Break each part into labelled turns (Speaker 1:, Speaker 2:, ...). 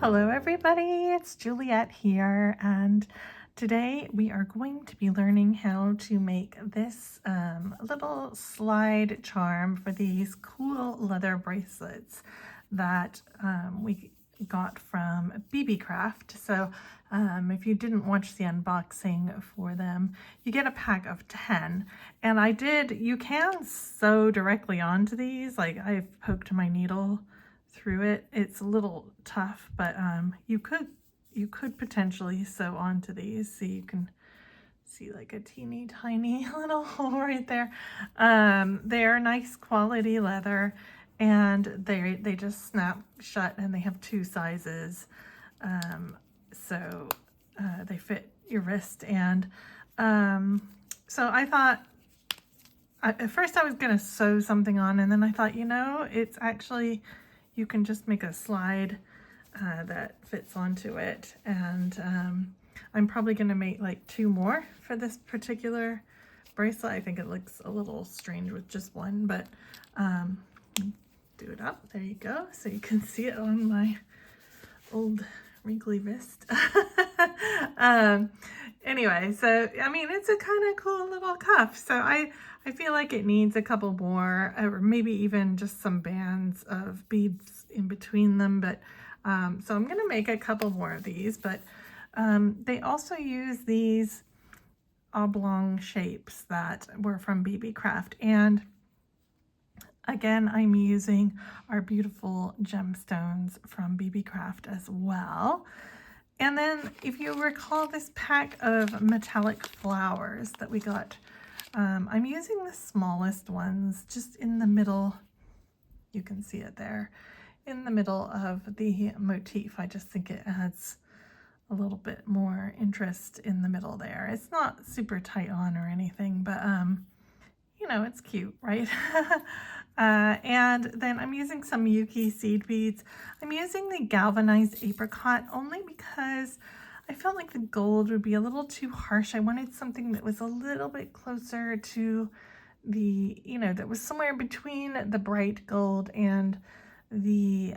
Speaker 1: Hello everybody, it's Juliet here, and today we are going to be learning how to make this little slide charm for these cool leather bracelets that we got from Beebeecraft. So if you didn't watch the unboxing for them, you get a pack of 10, and you can sew directly onto these. Like, I've poked my needle through it. It's a little tough, but you could potentially sew onto these, so you can see like a teeny tiny little hole right there. They're nice quality leather, and they just snap shut, and they have 2 sizes, so they fit your wrist. And so I thought, at first I was gonna sew something on, and then I thought, it's actually, you can just make a slide that fits onto it. And I'm probably going to make like 2 more for this particular bracelet. I think it looks a little strange with just one, but do it up. There you go. So you can see it on my old wrinkly wrist. Anyway, so I mean, it's a kind of cool little cuff. So I feel like it needs a couple more, or maybe even just some bands of beads in between them. But so I'm going to make a couple more of these, but they also use these oblong shapes that were from Beebeecraft. And again, I'm using our beautiful gemstones from Beebeecraft as well. And then, if you recall this pack of metallic flowers that we got, I'm using the smallest ones just in the middle. You can see it there in the middle of the motif. I just think it adds a little bit more interest in the middle there. It's not super tight on or anything, but it's cute, right? And then I'm using some Miyuki seed beads. I'm using the Galvanized Apricot only because I felt like the gold would be a little too harsh. I wanted something that was a little bit closer to the, that was somewhere between the bright gold and the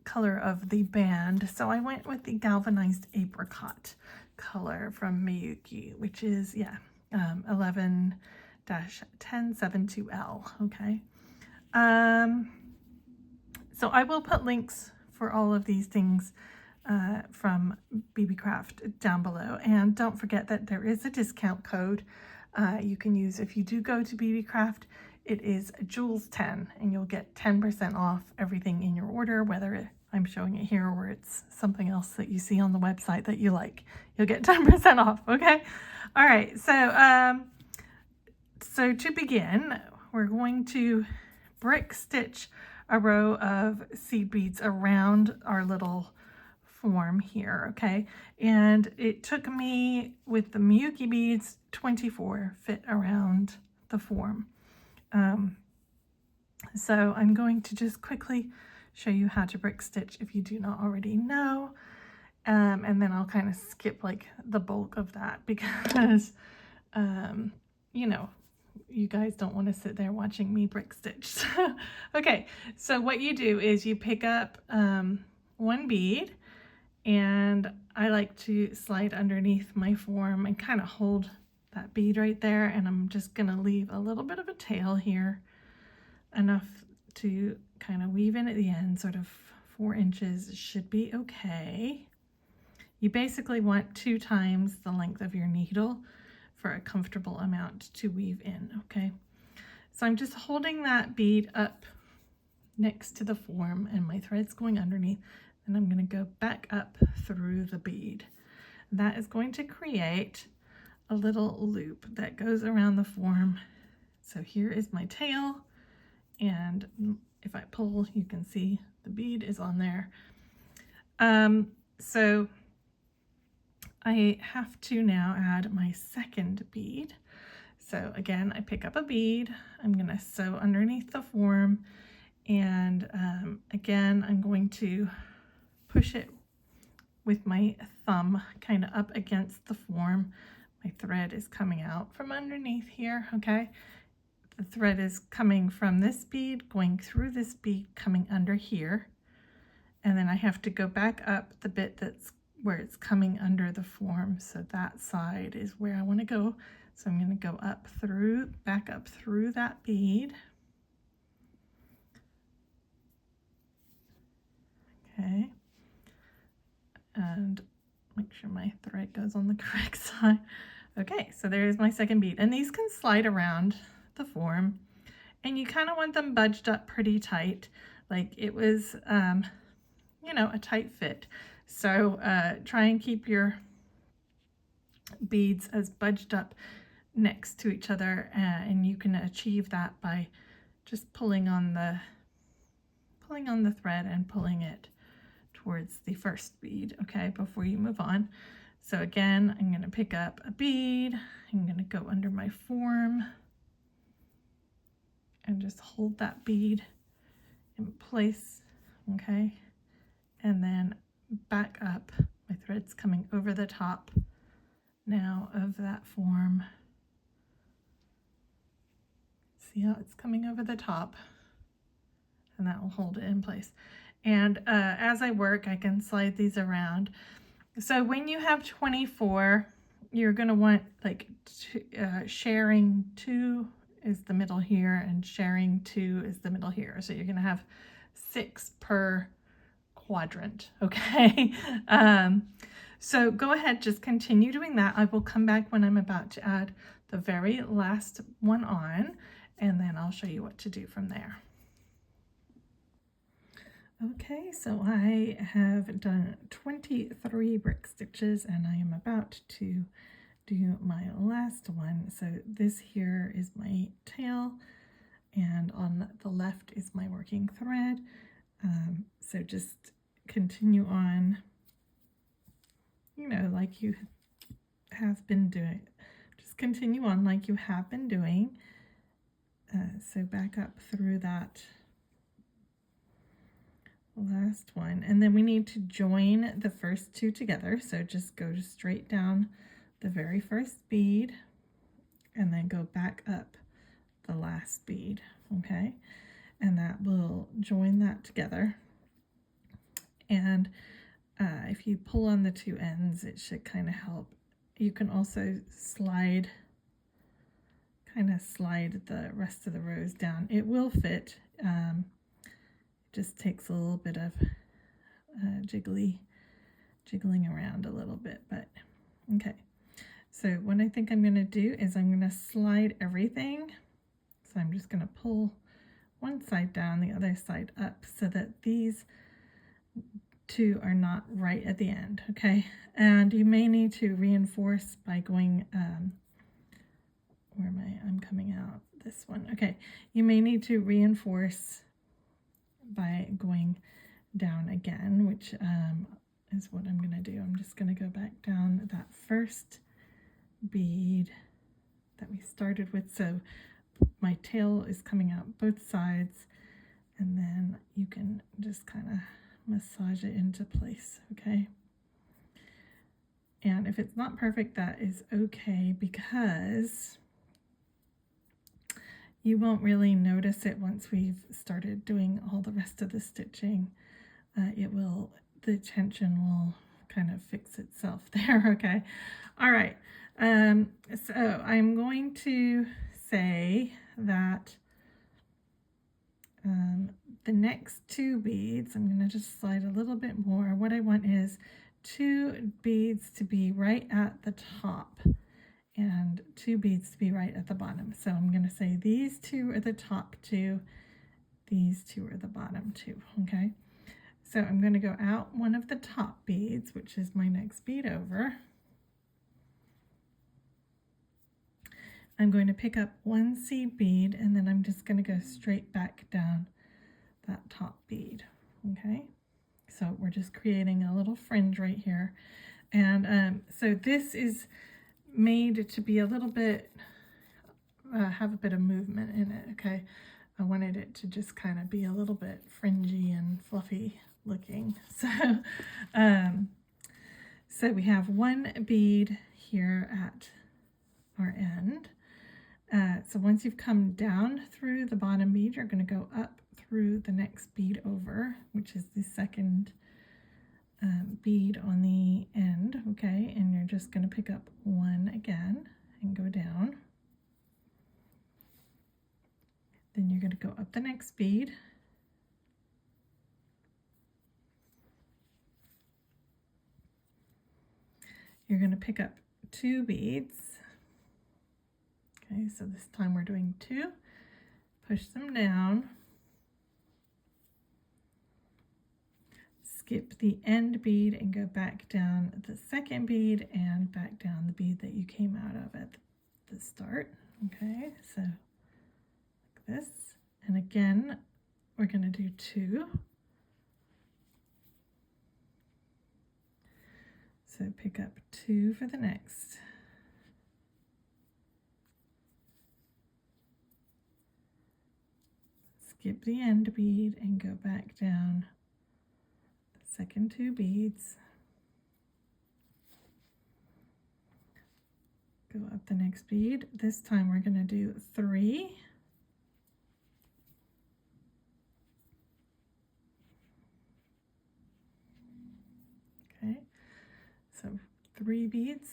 Speaker 1: color of the band. So I went with the Galvanized Apricot color from Miyuki, which is, 11-1072L, okay? So I will put links for all of these things from Beebeecraft down below. And don't forget that there is a discount code you can use if you do go to Beebeecraft. It is Jules10, and you'll get 10% off everything in your order, whether I'm showing it here or it's something else that you see on the website that you like. You'll get 10% off, okay? All right, so to begin, we're going to brick stitch a row of seed beads around our little form here, okay? And it took me, with the Miyuki beads, 24 fit around the form. So I'm going to just quickly show you how to brick stitch if you do not already know. And then I'll kind of skip like the bulk of that because, you guys don't want to sit there watching me brick stitch. Okay, so what you do is you pick up 1 bead, and I like to slide underneath my form and kind of hold that bead right there, and I'm just going to leave a little bit of a tail here, enough to kind of weave in at the end, sort of 4 inches should be okay. You basically want 2 times the length of your needle for a comfortable amount to weave in, okay? So I'm just holding that bead up next to the form, and my thread's going underneath, and I'm going to go back up through the bead. That is going to create a little loop that goes around the form. So here is my tail, and if I pull, you can see the bead is on there. So I have to now add my second bead. So again, I pick up a bead, I'm going to sew underneath the form, and again, I'm going to push it with my thumb kind of up against the form. My thread is coming out from underneath here, okay? The thread is coming from this bead, going through this bead, coming under here, and then I have to go back up the bit that's where it's coming under the form. So that side is where I want to go. So I'm going to go up through, back up through that bead. Okay. And make sure my thread goes on the correct side. Okay, so there's my second bead. And these can slide around the form. And you kind of want them budged up pretty tight. Like it was, you know, a tight fit. So try and keep your beads as budged up next to each other, and you can achieve that by just pulling on the thread and pulling it towards the first bead, okay, before you move on. So again, I'm going to pick up a bead, I'm going to go under my form and just hold that bead in place, okay, and then back up. My thread's coming over the top now of that form. See how it's coming over the top, and that will hold it in place. And as I work, I can slide these around. So when you have 24, you're going to want like sharing 2 is the middle here, and sharing 2 is the middle here. So you're going to have 6 per quadrant, okay? So go ahead, just continue doing that. I will come back when I'm about to add the very last one on, and then I'll show you what to do from there. Okay, so I have done 23 brick stitches, and I am about to do my last one. So this here is my tail, and on the left is my working thread. So just continue on, you know, like you have been doing. Just continue on like you have been doing. So back up through that last one, and then we need to join the first 2 together. So just go straight down the very first bead and then go back up the last bead, okay, and that will join that together. And if you pull on the 2 ends, it should kind of help. You can also slide the rest of the rows down. It will fit. Just takes a little bit of jiggling around a little bit, but okay. So what I think I'm going to do is I'm going to slide everything. So I'm just going to pull one side down, the other side up, so that these 2 are not right at the end, okay? And you may need to reinforce by going, where am I? I'm coming out this one. Okay, you may need to reinforce by going down again, which is what I'm going to do. I'm just going to go back down that first bead that we started with. So my tail is coming out both sides, and then you can just kind of massage it into place, okay? And if it's not perfect, that is okay, because you won't really notice it once we've started doing all the rest of the stitching. The tension will kind of fix itself there, okay? All right, so I'm going to say that the next 2 beads, I'm going to just slide a little bit more. What I want is 2 beads to be right at the top and 2 beads to be right at the bottom. So I'm going to say these 2 are the top 2, these 2 are the bottom 2, okay? So I'm going to go out one of the top beads, which is my next bead over. I'm going to pick up 1 seed bead, and then I'm just going to go straight back down that top bead, okay? So we're just creating a little fringe right here. And so this is made to be a little bit, have a bit of movement in it, okay? I wanted it to just kind of be a little bit fringy and fluffy looking. So we have 1 bead here at our end. So once you've come down through the bottom bead, you're going to go up through the next bead over, which is the second bead on the end, okay, and you're just going to pick up one again and go down. Then you're going to go up the next bead. You're going to pick up 2 beads. Okay, so this time we're doing 2. Push them down. Skip the end bead and go back down the second bead and back down the bead that you came out of at the start. Okay, so like this. And again, we're going to do 2. So pick up 2 for the next. Skip the end bead and go back down the second 2 beads. Go up the next bead. This time we're going to do 3. Okay, so 3 beads.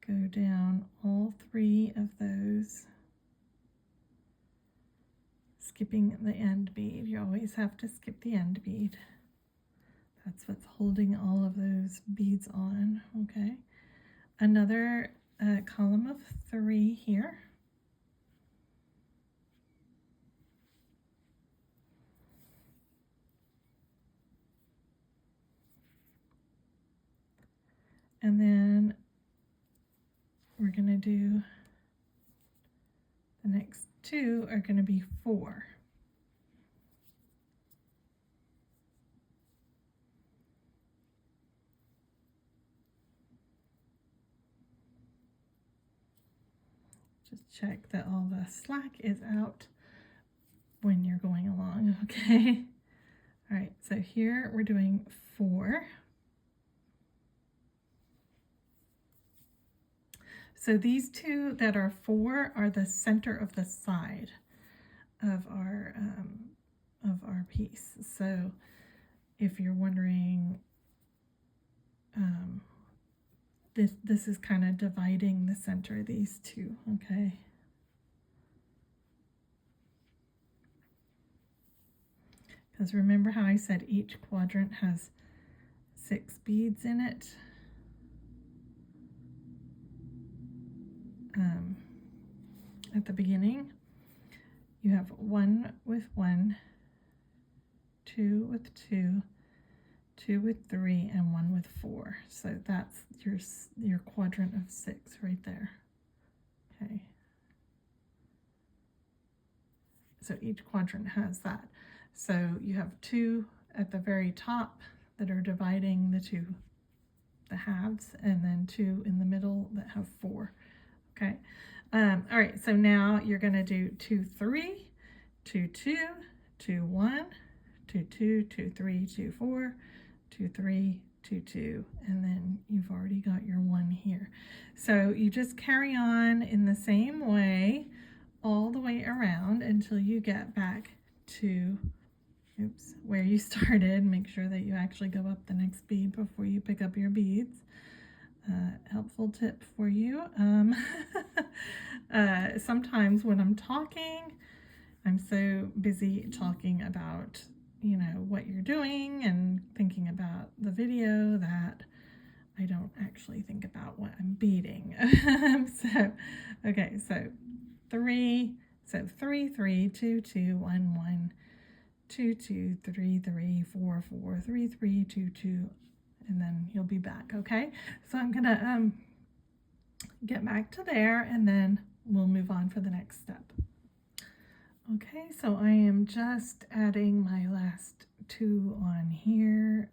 Speaker 1: Go down all 3 of those, skipping the end bead. You always have to skip the end bead. That's what's holding all of those beads on, okay? Another column of 3 here. And then we're going to do, the next 2 are going to be 4. Just check that all the slack is out when you're going along, okay? All right, so here we're doing 4. So these 2 that are 4 are the center of the side of our piece. So if you're wondering, this is kind of dividing the center of these 2, okay? Because remember how I said each quadrant has 6 beads in it? At the beginning, you have 1 with 1, 2 with 2, 2 with 3, and 1 with 4. So that's your quadrant of 6 right there. Okay. So each quadrant has that. So you have 2 at the very top that are dividing the halves, and then 2 in the middle that have 4. Okay. All right, so now you're going to do 2, 3, 2, 2, 2, 1, 2, 2, 2, 3, 2, 4, 2, 3, 2, 2, and then you've already got your 1 here. So you just carry on in the same way all the way around until you get back to, oops, where you started. Make sure that you actually go up the next bead before you pick up your beads. Helpful tip for you. Sometimes when I'm talking, I'm so busy talking about, you know, what you're doing and thinking about the video that I don't actually think about what I'm beading. Okay, so 3, so 3, 3, 2, 2, 1, 1, 2, 2, 3, 3, 4, 4, 3, 3, 2, 2, and then you'll be back, okay? So I'm gonna get back to there, and then we'll move on for the next step. Okay, so I am just adding my last 2 on here,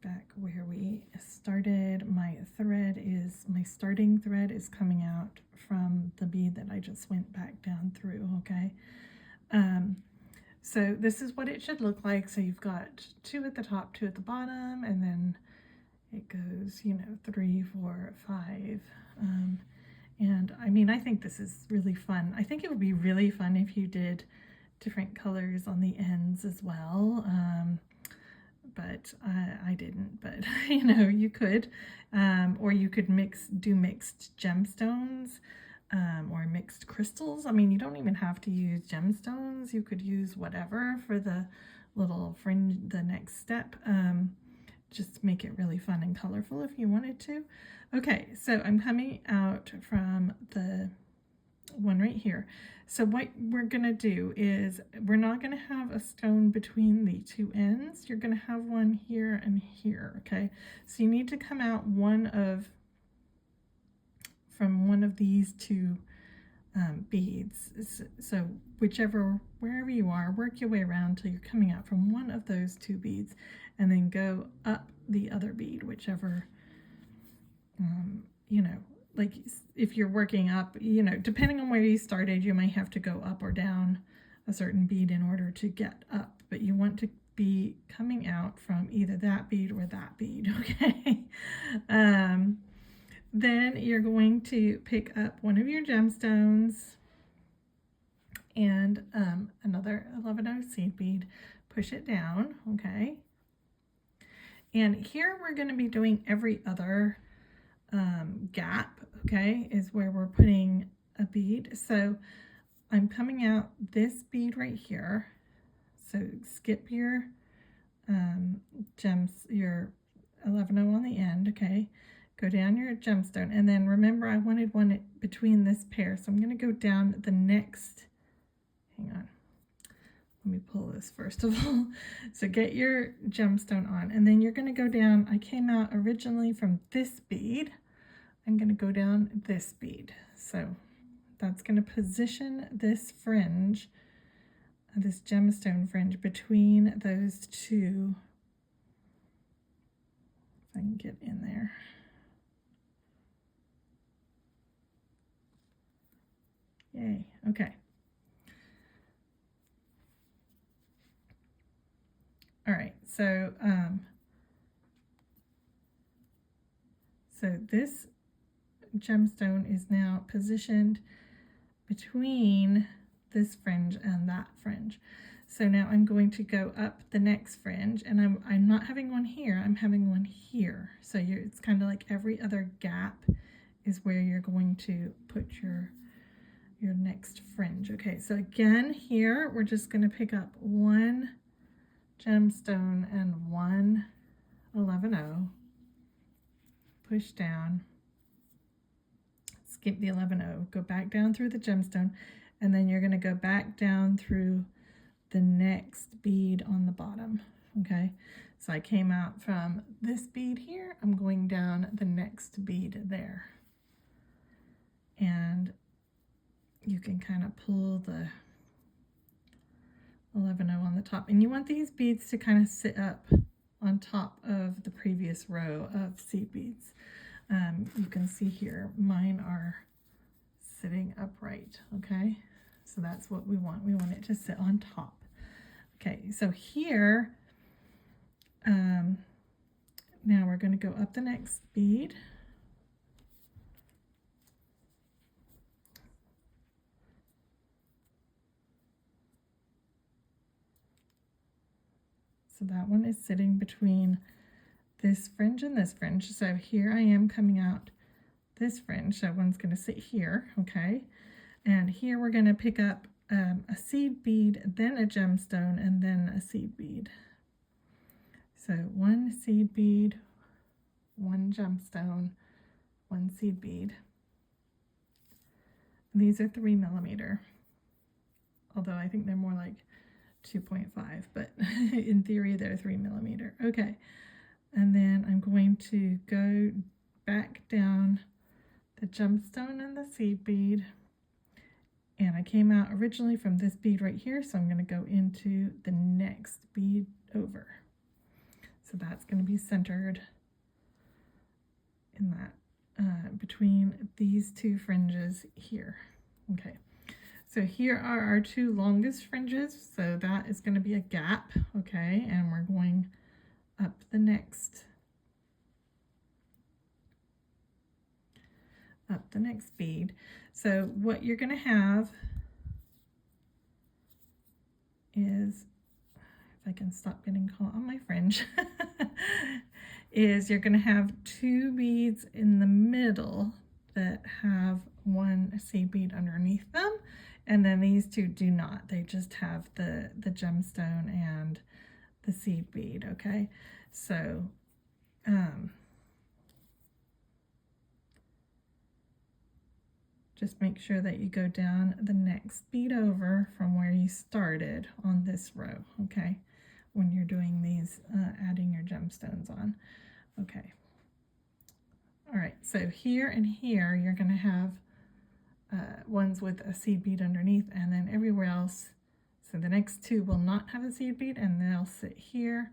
Speaker 1: back where we started. My starting thread is coming out from the bead that I just went back down through, okay? So this is what it should look like. So you've got 2 at the top, 2 at the bottom, and then it goes, you know, 3, 4, 5, And I mean, I think this is really fun. I think it would be really fun if you did different colors on the ends as well. But I didn't, but you know, you could, or you could do mixed gemstones, or mixed crystals. I mean, you don't even have to use gemstones. You could use whatever for the little fringe, the next step. Just make it really fun and colorful if you wanted to. Okay, so I'm coming out from the one right here. So what we're gonna do is we're not gonna have a stone between the two ends. You're gonna have one here and here, okay? So you need to come out from one of these two beads. So wherever you are, work your way around till you're coming out from one of those two beads, and then go up the other bead, whichever, you know, like if you're working up, you know, depending on where you started, you might have to go up or down a certain bead in order to get up, but you want to be coming out from either that bead or that bead, okay? Then you're going to pick up one of your gemstones and another 11/0 seed bead, push it down, okay? And here we're going to be doing every other gap, okay, is where we're putting a bead. So I'm coming out this bead right here. So skip your your 11/0 on the end, okay? Go down your gemstone, and then remember I wanted one between this pair, so I'm going to go down the next, hang on, let me pull this first of all. So get your gemstone on, and then you're going to go down, I came out originally from this bead, I'm going to go down this bead. So that's going to position this fringe, this gemstone fringe, between those two. If I can get in there. Yay, okay. All right, so this gemstone is now positioned between this fringe and that fringe. So now I'm going to go up the next fringe, and I'm not having one here, I'm having one here. So it's kind of like every other gap is where you're going to put your next fringe. Okay, so again here we're just going to pick up one gemstone and one 11/0, push down, skip the 11/0, go back down through the gemstone, and then you're going to go back down through the next bead on the bottom. Okay, so I came out from this bead here, I'm going down the next bead there, and you can kind of pull the 11/0 on the top, and you want these beads to kind of sit up on top of the previous row of seed beads. You can see here mine are sitting upright, okay? So that's what we want it to sit on top. Okay, so here now we're going to go up the next bead. So that one is sitting between this fringe and this fringe. So here I am coming out this fringe. So one's going to sit here, okay? And here we're going to pick up a seed bead, then a gemstone, and then a seed bead. So one seed bead, one gemstone, one seed bead. And these are 3mm, although I think they're more like 2.5, but in theory they're 3mm. Okay, and then I'm going to go back down the gemstone and the seed bead, and I came out originally from this bead right here, so I'm going to go into the next bead over. So that's going to be centered in that between these two fringes here. Okay, so here are our two longest fringes, so that is going to be a gap, okay, and we're going up the next up the next bead. So what you're going to have is, if I can stop getting caught on my fringe, is you're going to have 2 beads in the middle that have 1 seed bead underneath them, and then these 2 do not. They just have the gemstone and the seed bead. Okay, so just make sure that you go down the next bead over from where you started on this row, okay, when you're doing these, adding your gemstones on. Okay. All right, so here and here, you're going to have ones with a seed bead underneath, and then everywhere else, so the next 2 will not have a seed bead, and they'll sit here,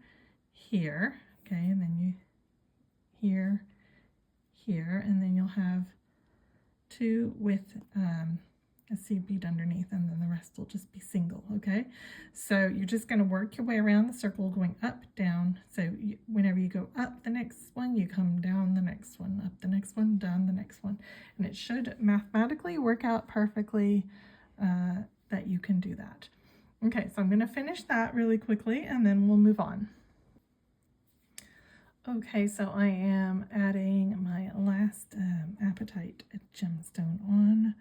Speaker 1: here, okay, and then you here, here, and then you'll have 2 with a seed bead underneath, and then the rest will just be single. Okay, so you're just going to work your way around the circle going up, down. So whenever you go up the next one, you come down the next one, up the next one, down the next one, and it should mathematically work out perfectly that you can do that. Okay, so I'm going to finish that really quickly and then we'll move on. Okay, so I am adding my last Apatite gemstone on.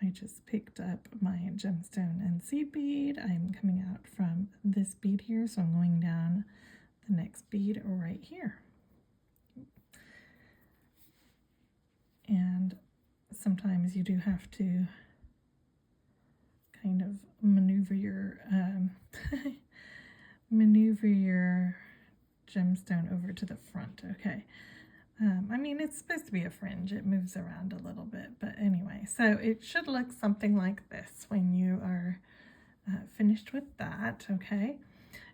Speaker 1: I just picked up my gemstone and seed bead. I'm coming out from this bead here, so I'm going down the next bead right here. And sometimes you do have to kind of maneuver your maneuver your gemstone over to the front. Okay, I mean, it's supposed to be a fringe, it moves around a little bit, but anyway, so it should look something like this when you are finished with that. Okay,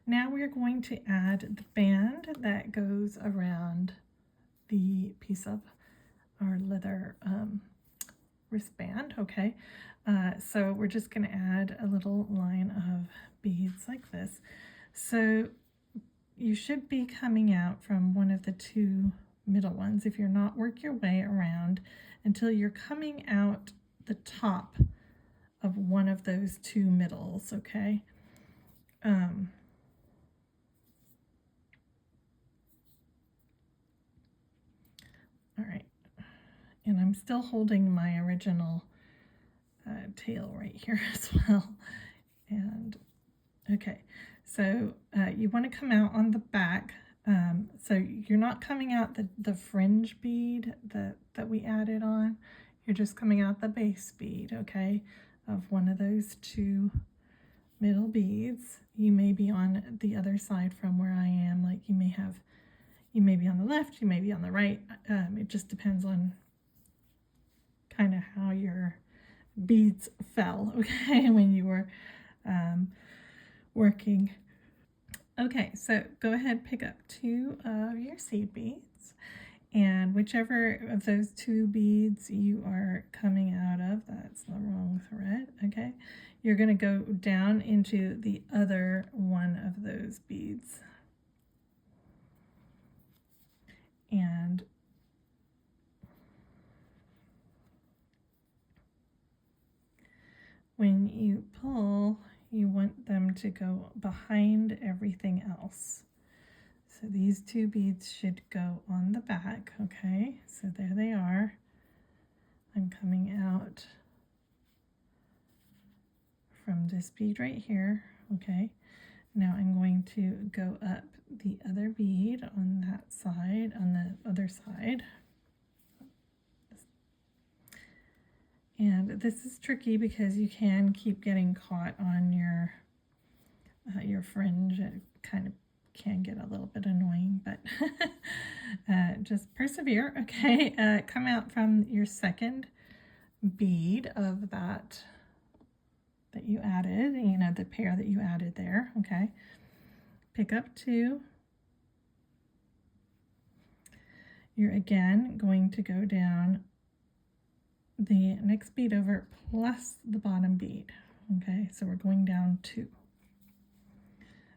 Speaker 1: now we're going to add the band that goes around the piece of our leather wristband. Okay, so we're just going to add a little line of beads like this. So you should be coming out from one of the 2 middle ones. If you're not, work your way around until you're coming out the top of one of those 2 middles. Okay, all right, and I'm still holding my original tail right here as well. And okay, so you want to come out on the back. So you're not coming out the fringe bead that we added on. You're just coming out the base bead, okay, of one of those 2 middle beads. You may be on the other side from where I am. Like you may be on the left, you may be on the right. It just depends on kind of how your beads fell, okay, when you were working. Okay, so go ahead, pick up 2 of your seed beads, and whichever of those 2 beads you are coming out of, that's the wrong thread, okay, you're going to go down into the other one of those beads. And when you pull, you want them to go behind everything else. So these 2 beads should go on the back, okay? So there they are. I'm coming out from this bead right here, okay? Now I'm going to go up the other bead on that side, on the other side. And this is tricky because you can keep getting caught on your fringe. It kind of can get a little bit annoying, but just persevere. Okay, come out from your second bead of that you added, you know, the pair that you added there. Okay, pick up 2. You're again going to go down the next bead over plus the bottom bead. Okay, so we're going down 2.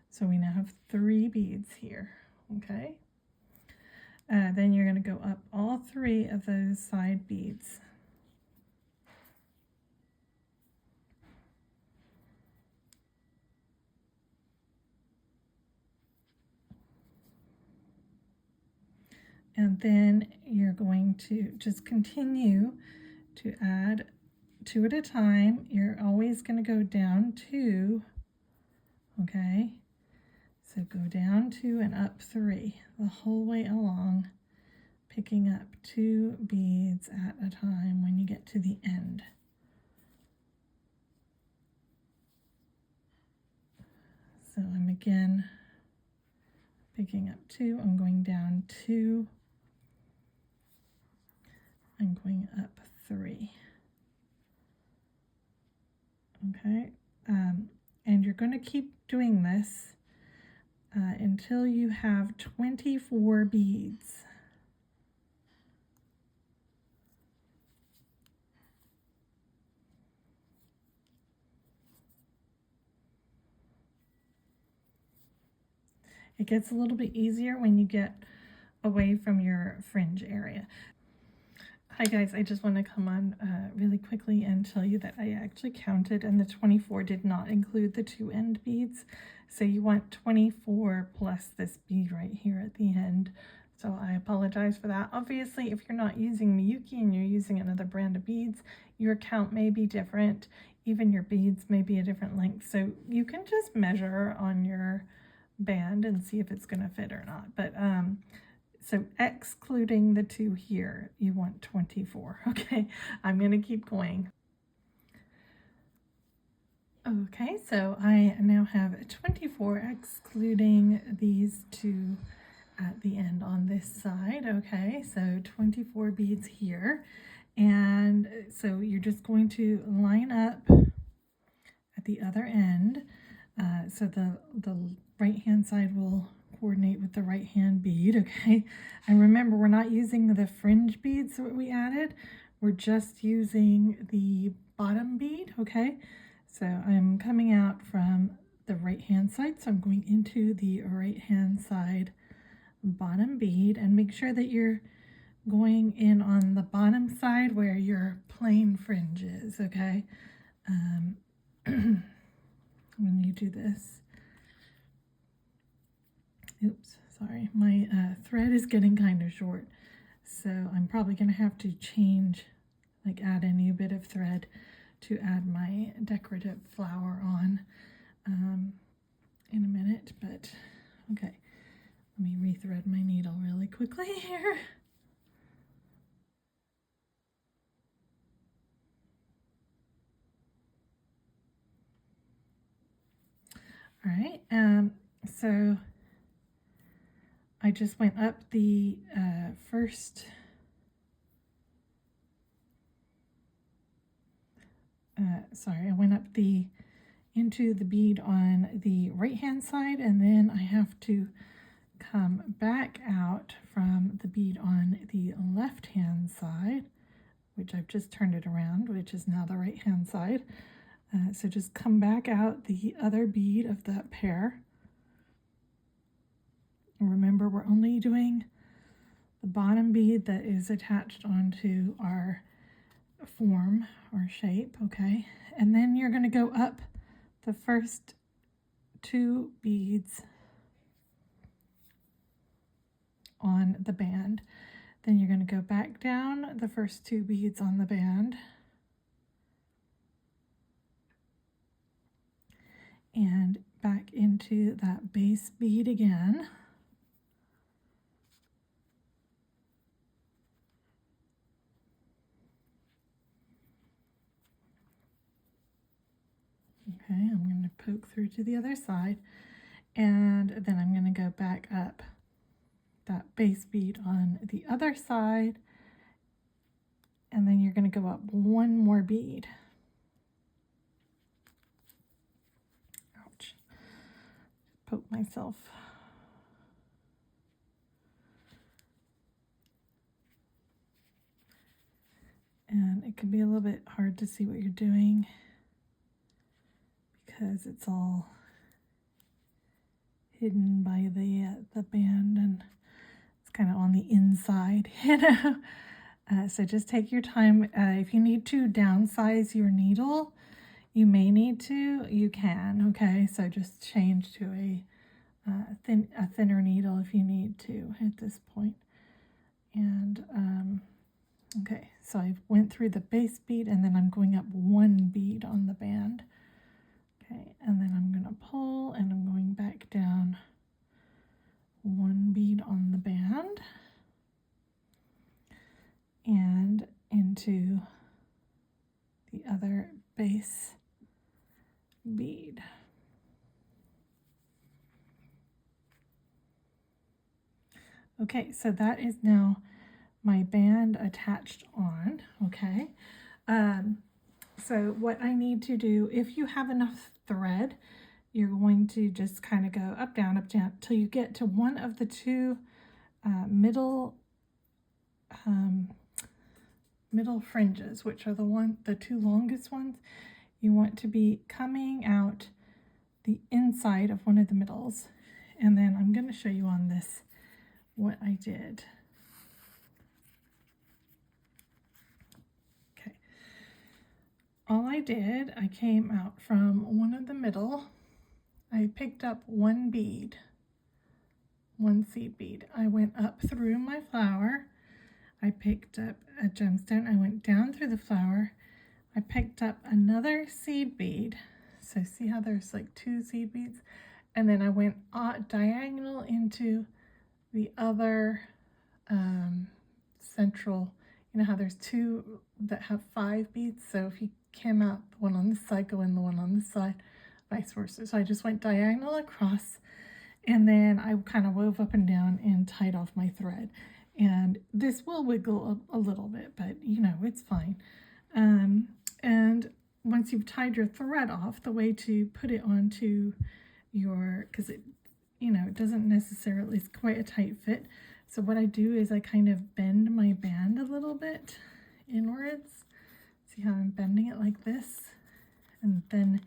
Speaker 1: So we now have 3 beads here. Okay, Then you're going to go up all 3 of those side beads. And then you're going to just continue to add 2 at a time. You're always going to go down 2, okay? So go down 2 and up 3 the whole way along, picking up 2 beads at a time when you get to the end. So I'm again picking up 2, I'm going down 2, I'm going up 3. Okay, and you're going to keep doing this until you have 24 beads. It gets a little bit easier when you get away from your fringe area. Hi guys, I just want to come on really quickly and tell you that I actually counted and the 24 did not include the 2 end beads. So you want 24 plus this bead right here at the end. So I apologize for that. Obviously, if you're not using Miyuki and you're using another brand of beads, your count may be different. Even your beads may be a different length. So you can just measure on your band and see if it's going to fit or not. But so excluding the 2 here, you want 24. Okay, I'm going to keep going. Okay, so I now have 24 excluding these 2 at the end on this side. Okay, so 24 beads here. And so you're just going to line up at the other end. So the right hand side will coordinate with the right hand bead, okay? And remember, we're not using the fringe beads that we added. We're just using the bottom bead, okay? So I'm coming out from the right hand side, so I'm going into the right hand side bottom bead, and make sure that you're going in on the bottom side where your plain fringe is, okay? When you do this, oops, sorry, my thread is getting kind of short, so I'm probably going to have to change, like add a new bit of thread to add my decorative flower on in a minute, but okay, let me rethread my needle really quickly here. All right, so I just went up the first I went up into the bead on the right hand side, and then I have to come back out from the bead on the left hand side, which I've just turned it around, which is now the right hand side. So just come back out the other bead of that pair. And remember, we're only doing the bottom bead that is attached onto our form or shape, okay? And then you're going to go up the first 2 beads on the band. Then you're going to go back down the first 2 beads on the band. And back into that base bead again. Okay, I'm going to poke through to the other side, and then I'm going to go back up that base bead on the other side, and then you're going to go up 1 more bead. Ouch. Poke myself. And it can be a little bit hard to see what you're doing because it's all hidden by the band, and it's kind of on the inside, you know. So just take your time. If you need to downsize your needle, you may need to, you can, okay? So just change to a thinner needle if you need to at this point. And okay, so I went through the base bead and then I'm going up one bead on the band. Okay, and then I'm going to pull and I'm going back down one bead on the band and into the other base bead. Okay, so that is now my band attached on, okay? So what I need to do, if you have enough thread, you're going to just kind of go up, down, till you get to one of the two middle fringes, which are the two longest ones. You want to be coming out the inside of one of the middles. And then I'm going to show you on this what I did. Okay. All I did, I came out from one of the middle. I picked up one bead, one seed bead. I went up through my flower. I picked up a gemstone. I went down through the flower. I picked up another seed bead. So see how there's like two seed beads? And then I went diagonal into the other central, you know how there's two that have 5 beads? So if you came out the one on this side, go in the one on this side, vice versa. So I just went diagonal across, and then I kind of wove up and down and tied off my thread. And this will wiggle a little bit, but you know, it's fine. And once you've tied your thread off, the way to put it onto your, because it, you know, it doesn't necessarily, it's quite a tight fit. So what I do is I kind of bend my band a little bit inwards. See how I'm bending it like this? And then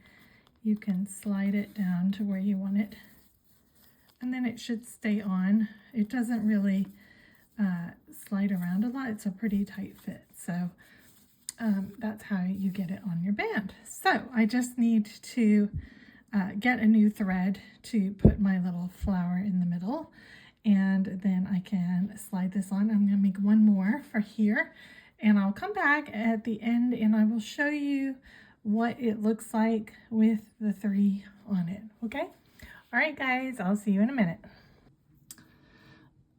Speaker 1: you can slide it down to where you want it. And then it should stay on. It doesn't really slide around a lot. It's a pretty tight fit. So that's how you get it on your band. So I just need to get a new thread to put my little flower in the middle, and then I can slide this on. I'm going to make one more for here, and I'll come back at the end and I will show you what it looks like with the 3 on it. Okay? All right, guys, I'll see you in a minute.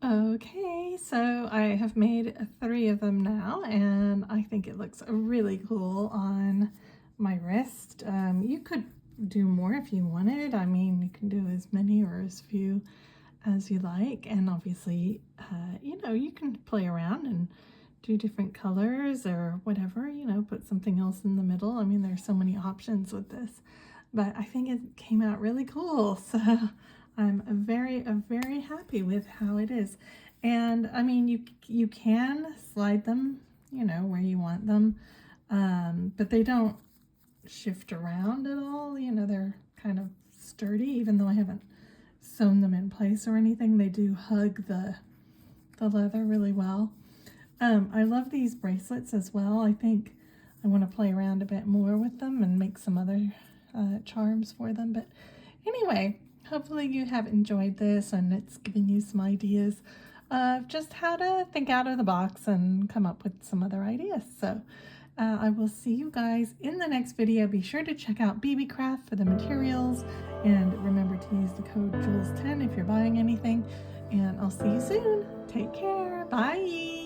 Speaker 1: Okay, so I have made 3 of them now, and I think it looks really cool on my wrist. You could do more if you wanted. I mean, you can do as many or as few as you like, and obviously, you know, you can play around and do different colors or whatever, you know, put something else in the middle. I mean, there's so many options with this, but I think it came out really cool. So I'm very happy with how it is. And I mean, you can slide them, you know, where you want them, but they don't shift around at all. You know, they're kind of sturdy, even though I haven't sewn them in place or anything. They do hug the leather really well. I love these bracelets as well. I think I want to play around a bit more with them and make some other charms for them. But anyway, hopefully you have enjoyed this, and it's given you some ideas of just how to think out of the box and come up with some other ideas. So I will see you guys in the next video. Be sure to check out Beebeecraft for the materials, and remember to use the code Jules10 if you're buying anything, and I'll see you soon. Take care. Bye.